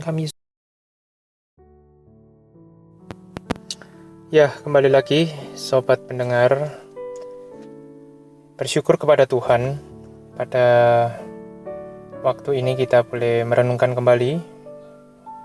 kami. Ya, kembali lagi sobat pendengar. Bersyukur kepada Tuhan, pada waktu ini kita boleh merenungkan kembali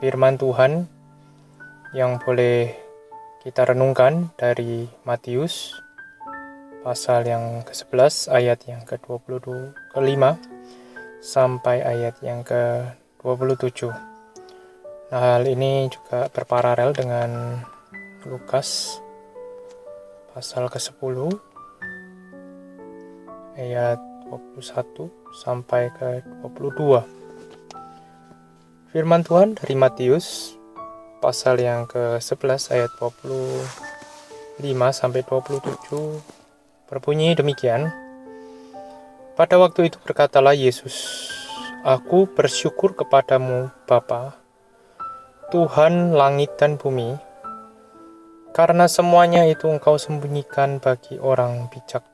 firman Tuhan yang boleh kita renungkan dari Matius pasal yang ke-11 ayat yang ke-5 sampai ayat yang ke-27. Nah, hal ini juga berparalel dengan Lukas pasal ke-10 ayat 21 sampai ke-22. Firman Tuhan dari Matius pasal yang ke-11 ayat 25 sampai 27 berbunyi demikian. Pada waktu itu berkatalah Yesus, "Aku bersyukur kepadamu Bapa, Tuhan langit dan bumi, karena semuanya itu Engkau sembunyikan bagi orang bijak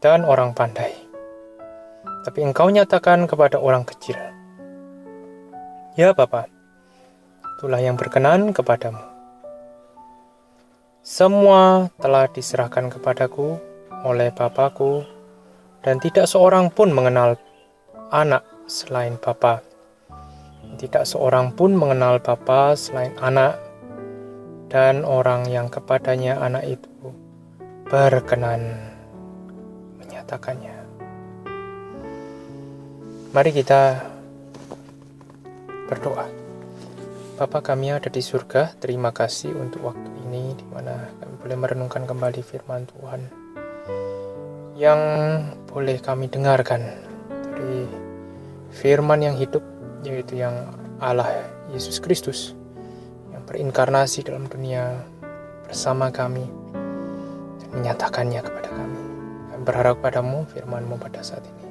dan orang pandai, tapi Engkau nyatakan kepada orang kecil. Ya Bapa, itulah yang berkenan kepadamu. Semua telah diserahkan kepadaku oleh Bapa-Ku, dan tidak seorang pun mengenal anak selain Bapa. Tidak seorang pun mengenal Bapa selain anak, dan orang yang kepadanya anak itu berkenan menyatakannya." Mari kita berdoa. Bapa kami ada di surga, terima kasih untuk waktu ini di mana kami boleh merenungkan kembali firman Tuhan yang boleh kami dengarkan dari firman yang hidup, yaitu yang Allah Yesus Kristus yang berinkarnasi dalam dunia bersama kami dan menyatakannya kepada kami. Kami berharap padamu, firman-Mu pada saat ini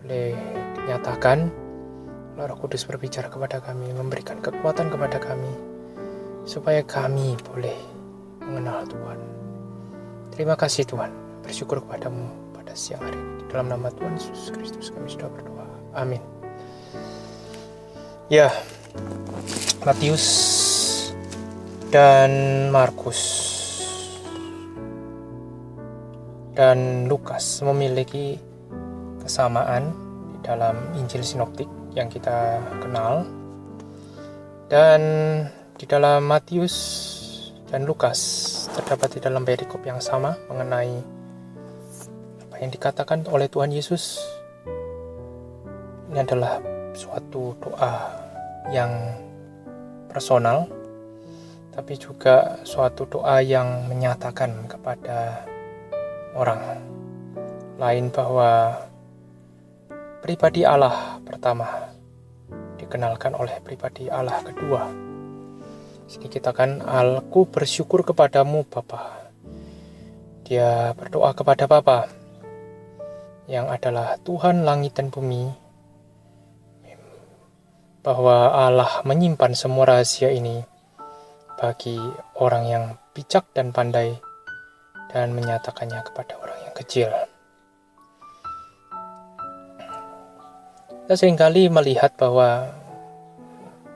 boleh dinyatakan, Roh Kudus berbicara kepada kami, memberikan kekuatan kepada kami supaya kami boleh mengenal Tuhan. Terima kasih Tuhan, bersyukur kepadamu pada siang hari ini. Di dalam nama Tuhan Yesus Kristus kami sudah berdoa. Amin. Ya, Matius dan Markus dan Lukas memiliki kesamaan di dalam Injil Sinoptik yang kita kenal, dan di dalam Matius dan Lukas terdapat di dalam perikop yang sama mengenai apa yang dikatakan oleh Tuhan Yesus. Ini adalah suatu doa yang personal, tapi juga suatu doa yang menyatakan kepada orang lain bahwa pribadi Allah pertama dikenalkan oleh pribadi Allah kedua. Sini kita kan, "Aku bersyukur kepadamu Bapa." Dia berdoa kepada Bapa yang adalah Tuhan langit dan bumi, bahwa Allah menyimpan semua rahasia ini bagi orang yang bijak dan pandai dan menyatakannya kepada orang yang kecil. Kita seringkali melihat bahwa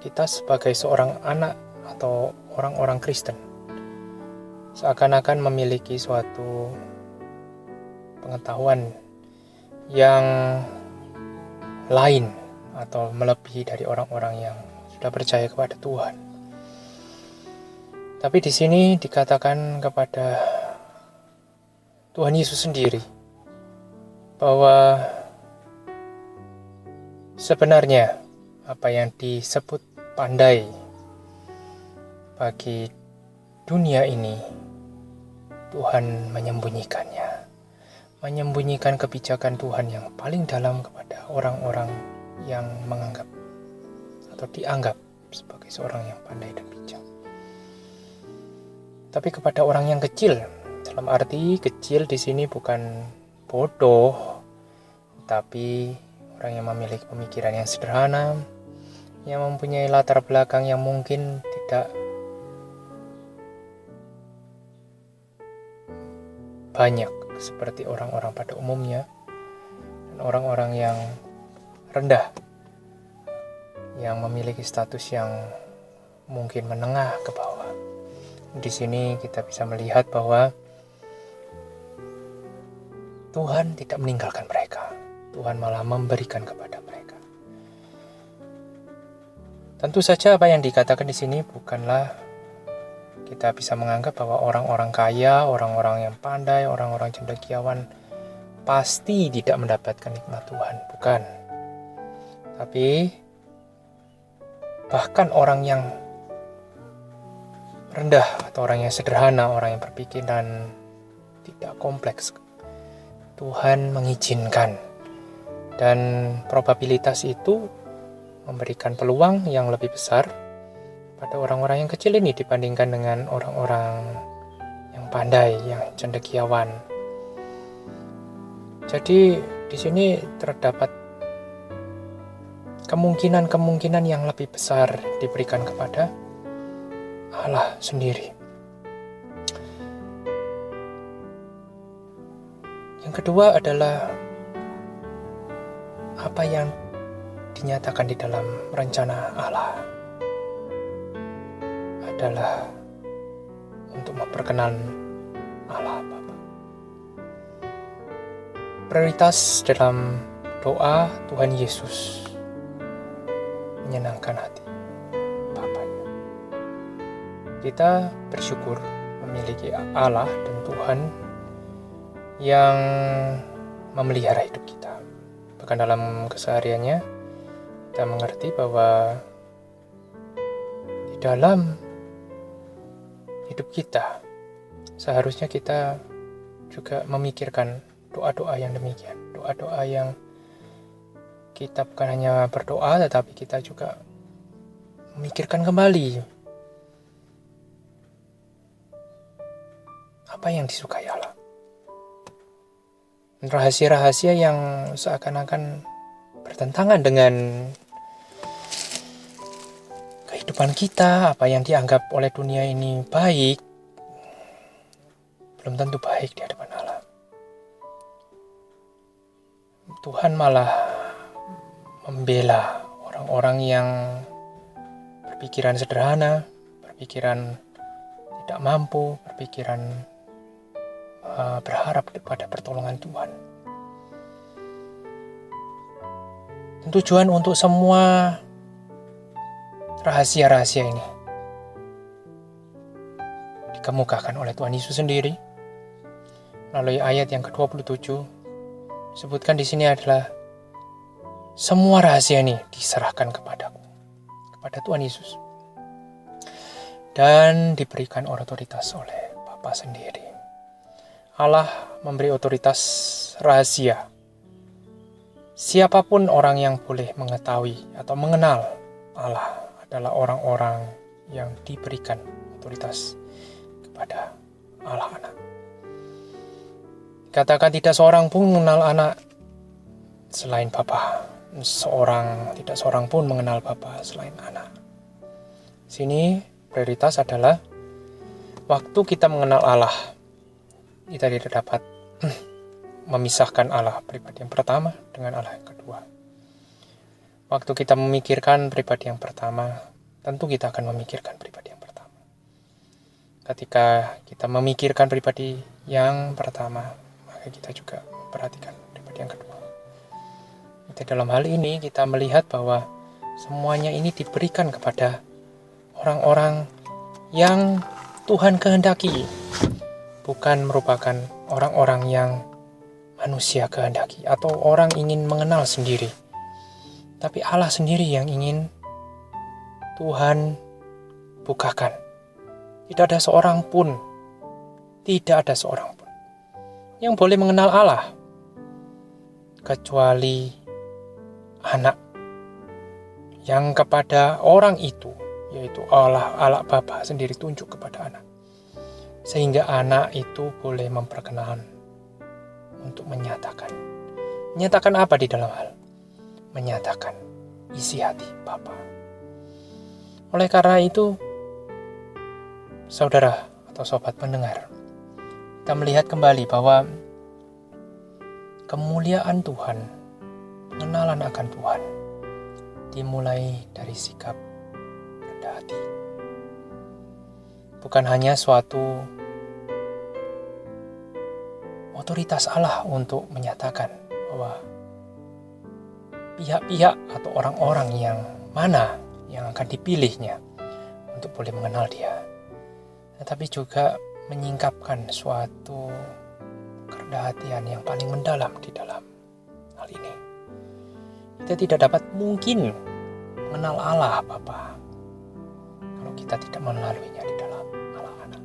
kita sebagai seorang anak atau orang-orang Kristen seakan-akan memiliki suatu pengetahuan yang lain atau melebihi dari orang-orang yang sudah percaya kepada Tuhan. Tapi di sini dikatakan kepada Tuhan Yesus sendiri bahwa sebenarnya apa yang disebut pandai bagi dunia ini, Tuhan menyembunyikan kebijakan Tuhan yang paling dalam kepada orang-orang yang menganggap atau dianggap sebagai seorang yang pandai dan bijak. Tapi kepada orang yang kecil, dalam arti kecil di sini bukan bodoh, tapi orang yang memiliki pemikiran yang sederhana, yang mempunyai latar belakang yang mungkin tidak banyak seperti orang-orang pada umumnya, dan orang-orang yang rendah yang memiliki status yang mungkin menengah ke bawah. Di sini kita bisa melihat bahwa Tuhan tidak meninggalkan mereka. Tuhan malah memberikan kepada mereka. Tentu saja apa yang dikatakan di sini bukanlah kita bisa menganggap bahwa orang-orang kaya, orang-orang yang pandai, orang-orang cendekiawan pasti tidak mendapatkan nikmat Tuhan. Bukan. Tapi bahkan orang yang rendah atau orang yang sederhana, orang yang berpikiran tidak kompleks, Tuhan mengizinkan, dan probabilitas itu memberikan peluang yang lebih besar pada orang-orang yang kecil ini dibandingkan dengan orang-orang yang pandai, yang cendekiawan. Jadi di sini terdapat kemungkinan-kemungkinan yang lebih besar diberikan kepada Allah sendiri. Yang kedua adalah apa yang dinyatakan di dalam rencana Allah adalah untuk memperkenalkan Allah Bapa. Prioritas dalam doa Tuhan Yesus menyenangkan hati Bapanya. Kita bersyukur memiliki Allah dan Tuhan yang memelihara hidup kita. Bahkan dalam kesehariannya kita mengerti bahwa di dalam hidup kita seharusnya kita juga memikirkan doa-doa yang demikian. Doa-doa yang kita bukan hanya berdoa tetapi kita juga memikirkan kembali apa yang disukai Allah. Rahasia-rahasia yang seakan-akan bertentangan dengan kehidupan kita, apa yang dianggap oleh dunia ini baik, belum tentu baik di hadapan Allah. Tuhan malah membela orang-orang yang berpikiran sederhana, berpikiran tidak mampu, berpikiran berharap kepada pertolongan Tuhan. Dan tujuan untuk semua rahasia-rahasia ini dikemukakan oleh Tuhan Yesus sendiri melalui ayat yang ke-27. Disebutkan di sini adalah semua rahasia ini diserahkan kepadaku, kepada Tuhan Yesus, dan diberikan otoritas oleh Bapa sendiri. Allah memberi otoritas rahasia. Siapapun orang yang boleh mengetahui atau mengenal Allah adalah orang-orang yang diberikan otoritas kepada Allah anak. Katakan tidak seorang pun mengenal anak selain Bapa. Tidak seorang pun mengenal Bapa selain anak. Sini prioritas adalah waktu kita mengenal Allah, kita tidak dapat memisahkan Allah pribadi yang pertama dengan Allah yang kedua. Waktu kita memikirkan pribadi yang pertama, tentu kita akan memikirkan pribadi yang pertama. Ketika kita memikirkan pribadi yang pertama, maka kita juga perhatikan pribadi yang kedua. Di dalam hal ini kita melihat bahwa semuanya ini diberikan kepada orang-orang yang Tuhan kehendaki, bukan merupakan orang-orang yang manusia kehendaki atau orang ingin mengenal sendiri. Tapi Allah sendiri yang ingin Tuhan bukakan. Tidak ada seorang pun yang boleh mengenal Allah kecuali anak, yang kepada orang itu, yaitu Allah Bapa sendiri tunjuk kepada anak, sehingga anak itu boleh memperkenalkan untuk menyatakan apa di dalam hal menyatakan isi hati Bapa. Oleh karena itu, saudara atau sobat pendengar, kita melihat kembali bahwa kemuliaan Tuhan, pengenalan akan Tuhan dimulai dari sikap rendah hati. Bukan hanya suatu otoritas Allah untuk menyatakan bahwa pihak-pihak atau orang-orang yang mana yang akan dipilihnya untuk boleh mengenal Dia, tetapi juga menyingkapkan suatu kerendahan yang paling mendalam di dalam hal ini. Kita tidak dapat mungkin mengenal Allah Bapa kalau kita tidak melaluinya di dalam Allah Anak.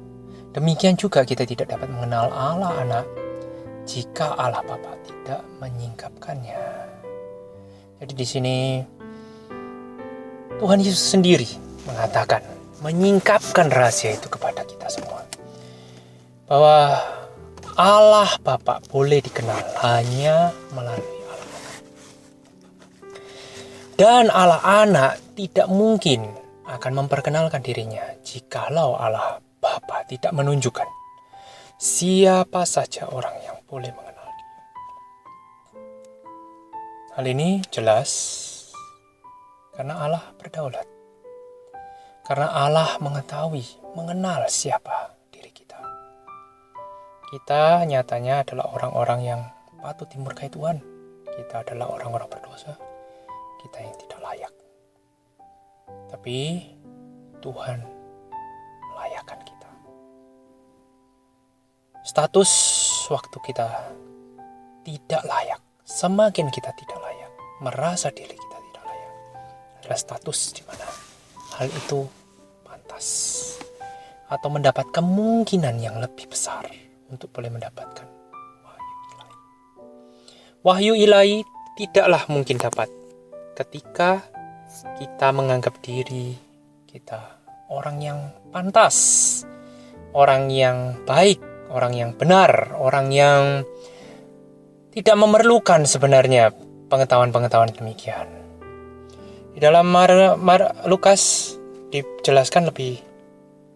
Demikian juga kita tidak dapat mengenal Allah Anak jika Allah Bapa tidak menyingkapkannya. Jadi di sini Tuhan Yesus sendiri mengatakan, menyingkapkan rahasia itu kepada kita semua. Bahwa Allah Bapa boleh dikenal hanya melalui Allah Anak. Dan Allah Anak tidak mungkin akan memperkenalkan dirinya jikalau Allah Bapa tidak menunjukkan siapa saja orang yang boleh mengenal Dia. Hal ini jelas karena Allah berdaulat. Karena Allah mengetahui, mengenal siapa diri kita. Kita nyatanya adalah orang-orang yang patut dimurkai Tuhan. Kita adalah orang-orang berdosa. Kita yang tidak layak. Tapi Tuhan melayakkan kita. Status waktu kita tidak layak, semakin kita tidak layak, merasa diri kita tidak layak, adalah status di mana hal itu pantas atau mendapat kemungkinan yang lebih besar untuk boleh mendapatkan wahyu ilahi. Wahyu ilahi tidaklah mungkin dapat ketika kita menganggap diri kita orang yang pantas, orang yang baik, orang yang benar, orang yang tidak memerlukan sebenarnya pengetahuan-pengetahuan demikian. Di dalam Lukas dijelaskan lebih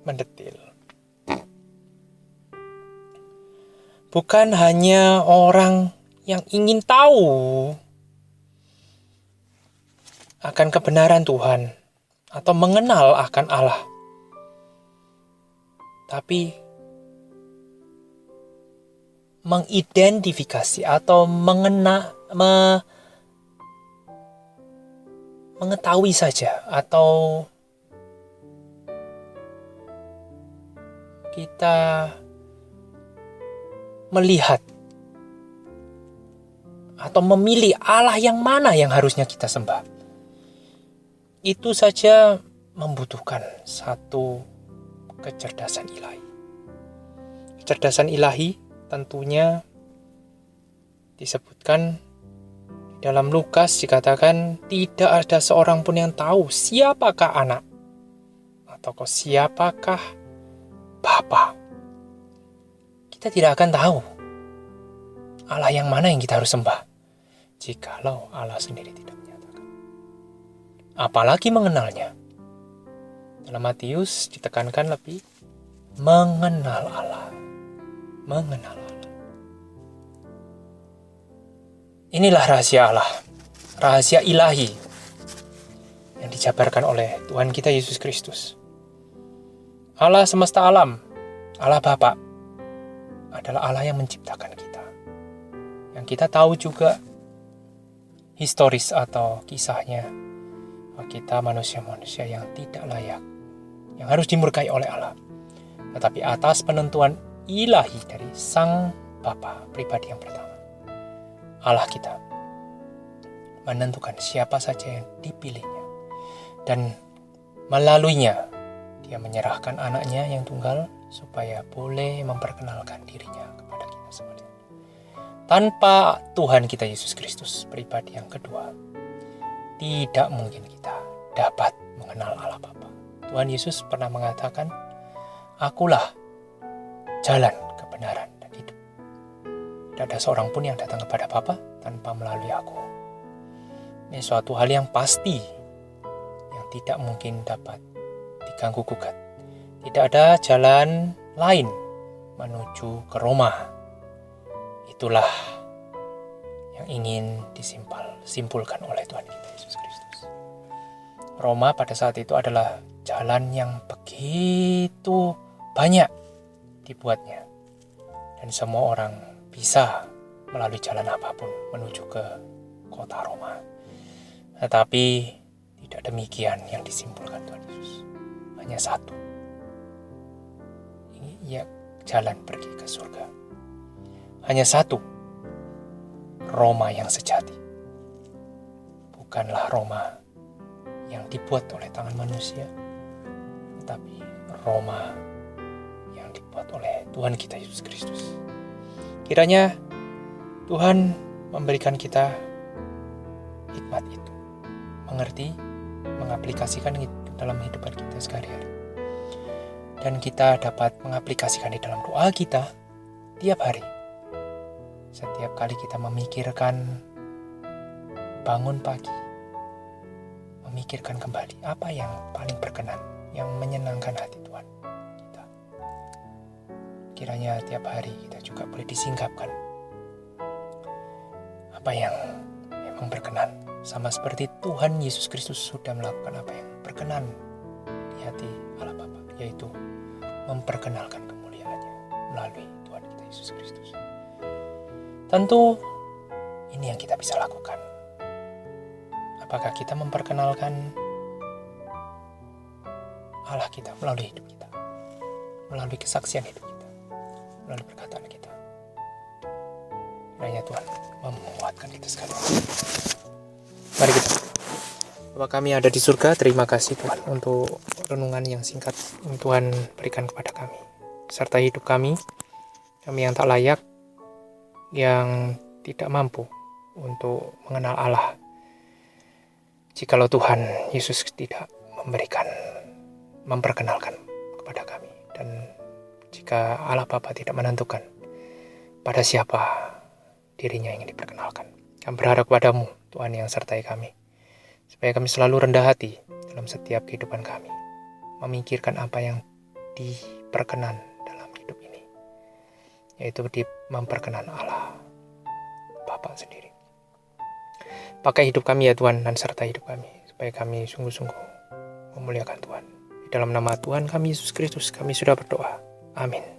mendetil. Bukan hanya orang yang ingin tahu akan kebenaran Tuhan atau mengenal akan Allah, tapi mengidentifikasi atau mengetahui saja, atau kita melihat atau memilih Allah yang mana yang harusnya kita sembah. Itu saja membutuhkan satu kecerdasan ilahi. Kecerdasan ilahi tentunya disebutkan dalam Lukas, dikatakan tidak ada seorang pun yang tahu siapakah anak atau siapakah Bapa. Kita tidak akan tahu Allah yang mana yang kita harus sembah jikalau Allah sendiri tidak menyatakan. Apalagi mengenalnya. Dalam Matius ditekankan lebih mengenal Allah. Mengenal Allah. Inilah rahasia Allah, rahasia ilahi yang dijabarkan oleh Tuhan kita Yesus Kristus. Allah semesta alam, Allah Bapa, adalah Allah yang menciptakan kita. Yang kita tahu juga historis atau kisahnya, bahwa kita manusia-manusia yang tidak layak, yang harus dimurkai oleh Allah. Tetapi atas penentuan ilahi dari Sang Bapa pribadi yang pertama, Allah kita menentukan siapa saja yang dipilihnya, dan melaluinya Dia menyerahkan anaknya yang tunggal supaya boleh memperkenalkan dirinya kepada kita semua. Tanpa Tuhan kita Yesus Kristus pribadi yang kedua, tidak mungkin kita dapat mengenal Allah Bapa. Tuhan Yesus pernah mengatakan, "Akulah jalan, kebenaran, dan hidup. Tidak ada seorang pun yang datang kepada Bapa tanpa melalui aku." Ini suatu hal yang pasti, yang tidak mungkin dapat diganggu gugat. Tidak ada jalan lain menuju ke Roma. Itulah yang ingin disimpulkan oleh Tuhan kita Yesus Kristus. Roma pada saat itu adalah jalan yang begitu banyak dibuatnya. Dan semua orang bisa melalui jalan apapun menuju ke kota Roma. Tetapi tidak demikian yang disimpulkan Tuhan Yesus. Hanya satu. Ini ia jalan pergi ke surga. Hanya satu. Roma yang sejati. Bukanlah Roma yang dibuat oleh tangan manusia, tetapi Roma yang dibuat oleh Tuhan kita Yesus Kristus. Kiranya Tuhan memberikan kita hikmat itu, mengerti, mengaplikasikan itu dalam kehidupan kita sehari-hari. Dan kita dapat mengaplikasikan di dalam doa kita tiap hari. Setiap kali kita memikirkan bangun pagi, memikirkan kembali apa yang paling berkenan, yang menyenangkan hati Tuhan kita. Kiranya tiap hari kita juga boleh disingkapkan apa yang memang berkenan, sama seperti Tuhan Yesus Kristus sudah melakukan apa yang berkenan di hati Allah Bapa, yaitu memperkenalkan kemuliaannya melalui Tuhan kita Yesus Kristus. Tentu ini yang kita bisa lakukan. Apakah kita memperkenalkan Allah kita melalui hidup kita, melalui kesaksian hidup kita, melalui perkataan kita. Kiranya Tuhan menguatkan kita sekali. Mari kita berdoa. Bapa kami ada di surga, terima kasih Tuhan untuk renungan yang singkat yang Tuhan berikan kepada kami, serta hidup kami yang tak layak, yang tidak mampu untuk mengenal Allah, jikalau Tuhan Yesus tidak memperkenalkan kepada kami. Dan jika Allah Bapa tidak menentukan pada siapa dirinya ingin diperkenalkan, kami berharap padamu Tuhan yang sertai kami, supaya kami selalu rendah hati dalam setiap kehidupan kami, memikirkan apa yang diperkenan dalam hidup ini, yaitu memperkenan Allah Bapa sendiri. Pakai hidup kami ya Tuhan, dan sertai hidup kami, supaya kami sungguh-sungguh memuliakan Tuhan. Di dalam nama Tuhan kami Yesus Kristus kami sudah berdoa. Amin.